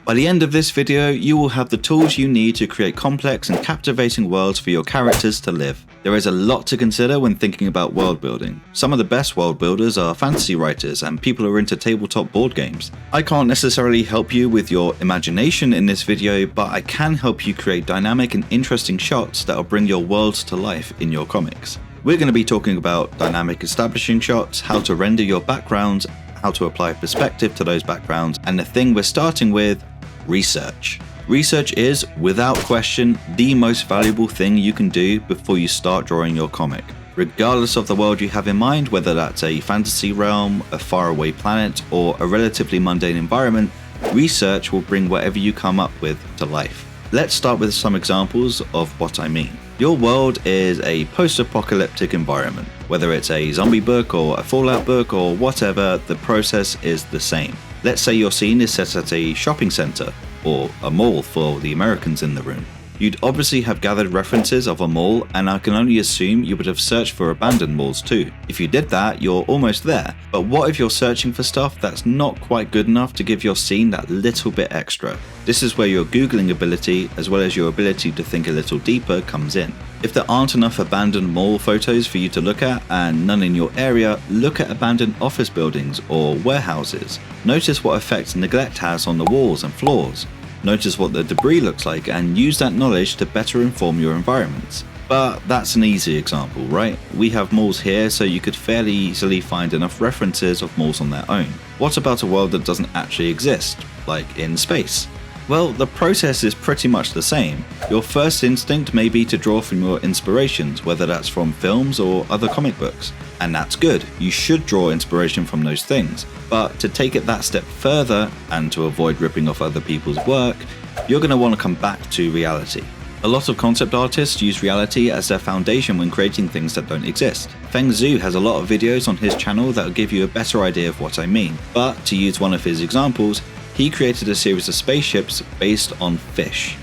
By the end of this video, you will have the tools you need to create complex and captivating worlds for your characters to live. There is a lot to consider when thinking about world building. Some of the best world builders are fantasy writers and people who are into tabletop board games. I can't necessarily help you with your imagination in this video, but I can help you create dynamic and interesting shots that will bring your worlds to life in your comics. We're going to be talking about dynamic establishing shots, how to render your backgrounds, how to apply perspective to those backgrounds, and the thing we're starting with, research. Research is, without question, the most valuable thing you can do before you start drawing your comic. Regardless of the world you have in mind, whether that's a fantasy realm, a faraway planet, or a relatively mundane environment, research will bring whatever you come up with to life. Let's start with some examples of what I mean. Your world is a post-apocalyptic environment. Whether it's a zombie book or a Fallout book or whatever, the process is the same. Let's say your scene is set at a shopping center, or a mall for the Americans in the room. You'd obviously have gathered references of a mall, and I can only assume you would have searched for abandoned malls too. If you did that, you're almost there. But what if you're searching for stuff that's not quite good enough to give your scene that little bit extra? This is where your Googling ability, as well as your ability to think a little deeper, comes in. If there aren't enough abandoned mall photos for you to look at, and none in your area, look at abandoned office buildings or warehouses. Notice what effects neglect has on the walls and floors. Notice what the debris looks like and use that knowledge to better inform your environments. But that's an easy example, right? We have malls here, so you could fairly easily find enough references of malls on their own. What about a world that doesn't actually exist, like in space? Well, the process is pretty much the same. Your first instinct may be to draw from your inspirations, whether that's from films or other comic books. And that's good, you should draw inspiration from those things. But to take it that step further, and to avoid ripping off other people's work, you're going to want to come back to reality. A lot of concept artists use reality as their foundation when creating things that don't exist. Feng Zhu has a lot of videos on his channel that will give you a better idea of what I mean. But to use one of his examples, he created a series of spaceships based on fish.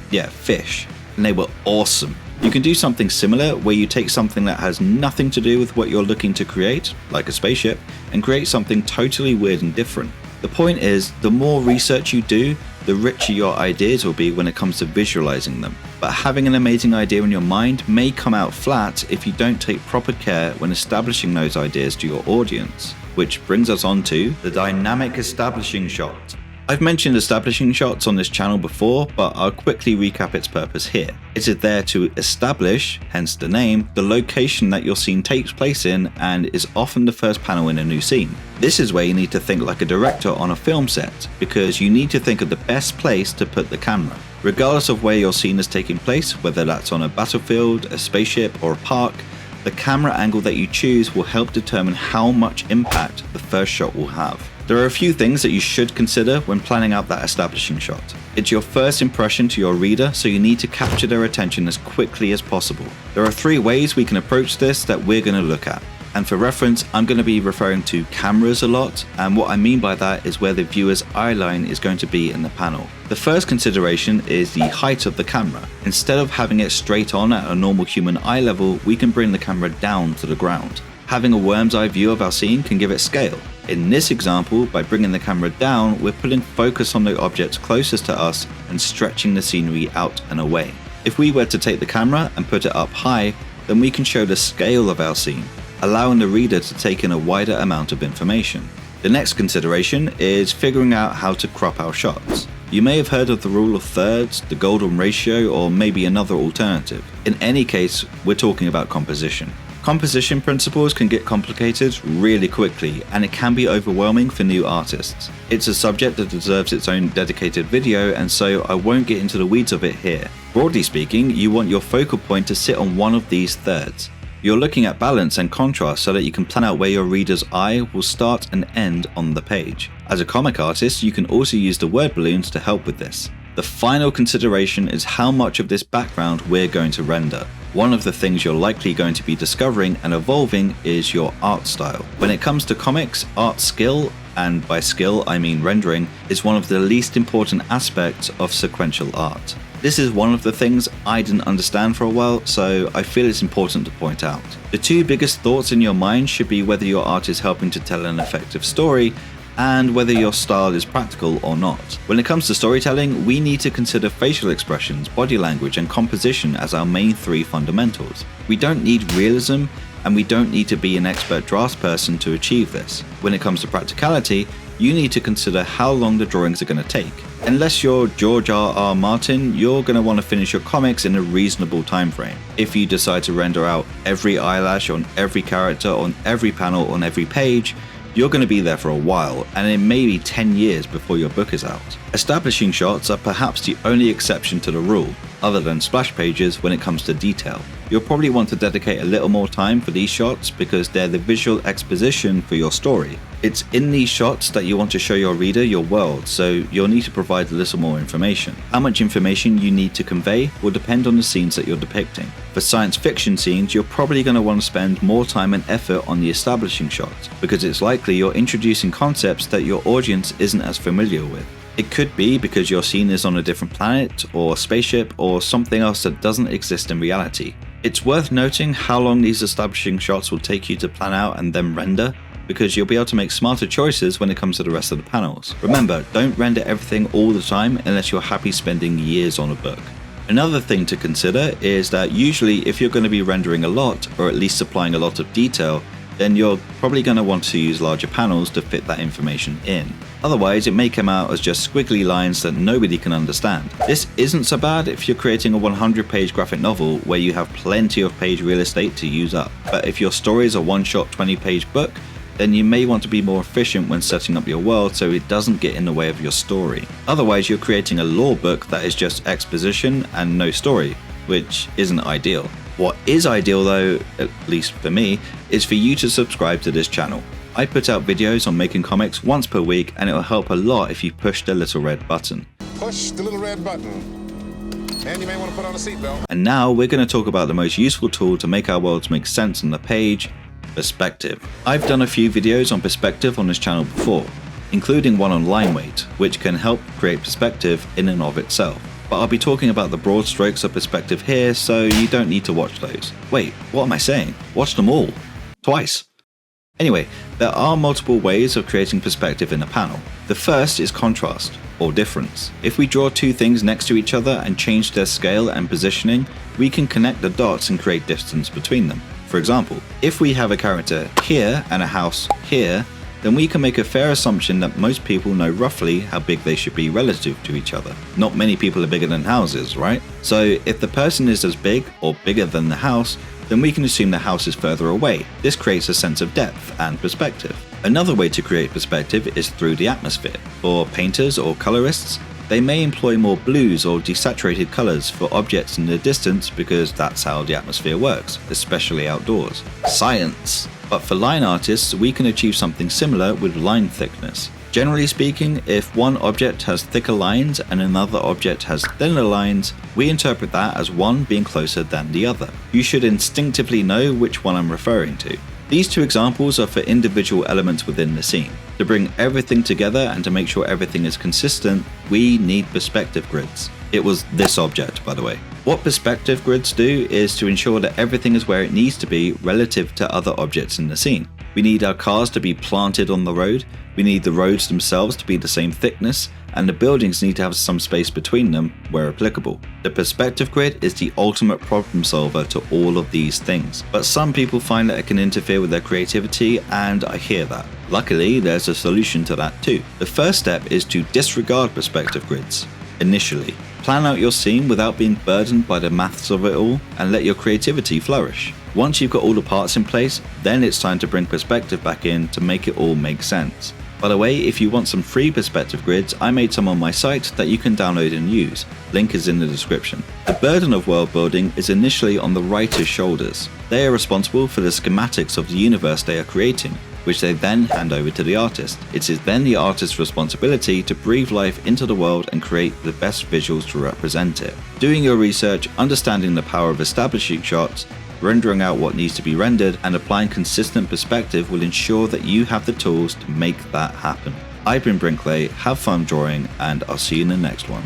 Yeah, fish. And they were awesome. You can do something similar where you take something that has nothing to do with what you're looking to create, like a spaceship, and create something totally weird and different. The point is, the more research you do, the richer your ideas will be when it comes to visualizing them. But having an amazing idea in your mind may come out flat if you don't take proper care when establishing those ideas to your audience. Which brings us on to the dynamic establishing shot. I've mentioned establishing shots on this channel before, but I'll quickly recap its purpose here. It is there to establish, hence the name, the location that your scene takes place in and is often the first panel in a new scene. This is where you need to think like a director on a film set, because you need to think of the best place to put the camera. Regardless of where your scene is taking place, whether that's on a battlefield, a spaceship, or a park, the camera angle that you choose will help determine how much impact the first shot will have. There are a few things that you should consider when planning out that establishing shot. It's your first impression to your reader, so you need to capture their attention as quickly as possible. There are 3 ways we can approach this that we're going to look at. And for reference, I'm going to be referring to cameras a lot, and what I mean by that is where the viewer's eye line is going to be in the panel. The first consideration is the height of the camera. Instead of having it straight on at a normal human eye level, we can bring the camera down to the ground. Having a worm's eye view of our scene can give it scale. In this example, by bringing the camera down, we're putting focus on the objects closest to us and stretching the scenery out and away. If we were to take the camera and put it up high, then we can show the scale of our scene, allowing the reader to take in a wider amount of information. The next consideration is figuring out how to crop our shots. You may have heard of the rule of thirds, the golden ratio, or maybe another alternative. In any case, we're talking about composition. Composition principles can get complicated really quickly, and it can be overwhelming for new artists. It's a subject that deserves its own dedicated video, and so I won't get into the weeds of it here. Broadly speaking, you want your focal point to sit on one of these thirds. You're looking at balance and contrast so that you can plan out where your reader's eye will start and end on the page. As a comic artist, you can also use the word balloons to help with this. The final consideration is how much of this background we're going to render. One of the things you're likely going to be discovering and evolving is your art style. When it comes to comics, art skill, and by skill I mean rendering, is one of the least important aspects of sequential art. This is one of the things I didn't understand for a while, so I feel it's important to point out. The 2 biggest thoughts in your mind should be whether your art is helping to tell an effective story and whether your style is practical or not. When it comes to storytelling, we need to consider facial expressions, body language, and composition as our main 3 fundamentals. We don't need realism, and we don't need to be an expert draftsperson to achieve this. When it comes to practicality, you need to consider how long the drawings are going to take. Unless you're George R.R. Martin, you're going to want to finish your comics in a reasonable time frame. If you decide to render out every eyelash on every character, on every panel, on every page, you're going to be there for a while, and it may be 10 years before your book is out. Establishing shots are perhaps the only exception to the rule, other than splash pages when it comes to detail. You'll probably want to dedicate a little more time for these shots because they're the visual exposition for your story. It's in these shots that you want to show your reader your world, so you'll need to provide a little more information. How much information you need to convey will depend on the scenes that you're depicting. For science fiction scenes, you're probably going to want to spend more time and effort on the establishing shots, because it's likely you're introducing concepts that your audience isn't as familiar with. It could be because your scene is on a different planet, or spaceship, or something else that doesn't exist in reality. It's worth noting how long these establishing shots will take you to plan out and then render, because you'll be able to make smarter choices when it comes to the rest of the panels. Remember, don't render everything all the time unless you're happy spending years on a book. Another thing to consider is that usually if you're going to be rendering a lot, or at least supplying a lot of detail, then you're probably going to want to use larger panels to fit that information in. Otherwise, it may come out as just squiggly lines that nobody can understand. This isn't so bad if you're creating a 100-page graphic novel where you have plenty of page real estate to use up. But if your story is a one-shot 20-page book, then you may want to be more efficient when setting up your world so it doesn't get in the way of your story. Otherwise, you're creating a lore book that is just exposition and no story, which isn't ideal. What is ideal though, at least for me, is for you to subscribe to this channel. I put out videos on making comics once per week, and it will help a lot if you push the little red button. Push the little red button. And you may want to put on a seatbelt. And now we're going to talk about the most useful tool to make our worlds make sense on the page: perspective. I've done a few videos on perspective on this channel before, including one on line weight, which can help create perspective in and of itself. But I'll be talking about the broad strokes of perspective here, so you don't need to watch those. Wait, what am I saying? Watch them all. Twice. Anyway, there are multiple ways of creating perspective in a panel. The first is contrast, or difference. If we draw two things next to each other and change their scale and positioning, we can connect the dots and create distance between them. For example, if we have a character here and a house here, then we can make a fair assumption that most people know roughly how big they should be relative to each other. Not many people are bigger than houses, right? So if the person is as big or bigger than the house, then we can assume the house is further away. This creates a sense of depth and perspective. Another way to create perspective is through the atmosphere. For painters or colorists, they may employ more blues or desaturated colors for objects in the distance because that's how the atmosphere works, especially outdoors. Science! But for line artists, we can achieve something similar with line thickness. Generally speaking, if one object has thicker lines and another object has thinner lines, we interpret that as one being closer than the other. You should instinctively know which one I'm referring to. These two examples are for individual elements within the scene. To bring everything together and to make sure everything is consistent, we need perspective grids. It was this object, by the way. What perspective grids do is to ensure that everything is where it needs to be relative to other objects in the scene. We need our cars to be planted on the road, we need the roads themselves to be the same thickness, and the buildings need to have some space between them where applicable. The perspective grid is the ultimate problem solver to all of these things, but some people find that it can interfere with their creativity, and I hear that. Luckily, there's a solution to that too. The first step is to disregard perspective grids initially. Plan out your scene without being burdened by the maths of it all, and let your creativity flourish. Once you've got all the parts in place, then it's time to bring perspective back in to make it all make sense. By the way, if you want some free perspective grids, I made some on my site that you can download and use. Link is in the description. The burden of world building is initially on the writer's shoulders. They are responsible for the schematics of the universe they are creating, which they then hand over to the artist. It is then the artist's responsibility to breathe life into the world and create the best visuals to represent it. Doing your research, understanding the power of establishing shots, rendering out what needs to be rendered, and applying consistent perspective will ensure that you have the tools to make that happen. I've been Brinkley, have fun drawing, and I'll see you in the next one.